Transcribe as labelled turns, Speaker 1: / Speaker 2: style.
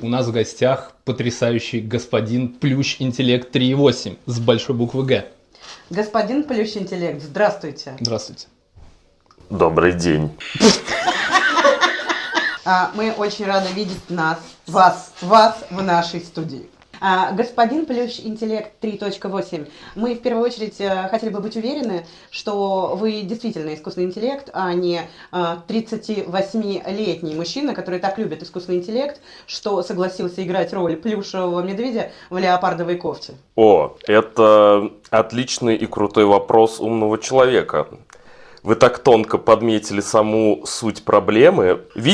Speaker 1: У нас в гостях потрясающий господин Плющ Интеллект 3.8 с большой буквы «Г».
Speaker 2: Господин Плющ Интеллект, здравствуйте.
Speaker 1: Здравствуйте.
Speaker 3: Добрый день.
Speaker 2: Мы очень рады видеть вас в нашей студии. Господин Плющ Интеллект 3.8, мы в первую очередь хотели бы быть уверены, что вы действительно искусственный интеллект, а не 38-летний мужчина, который так любит искусственный интеллект, что согласился играть роль плюшевого медведя в леопардовой кофте.
Speaker 3: О, это отличный и крутой вопрос умного человека. Вы так тонко подметили саму суть проблемы.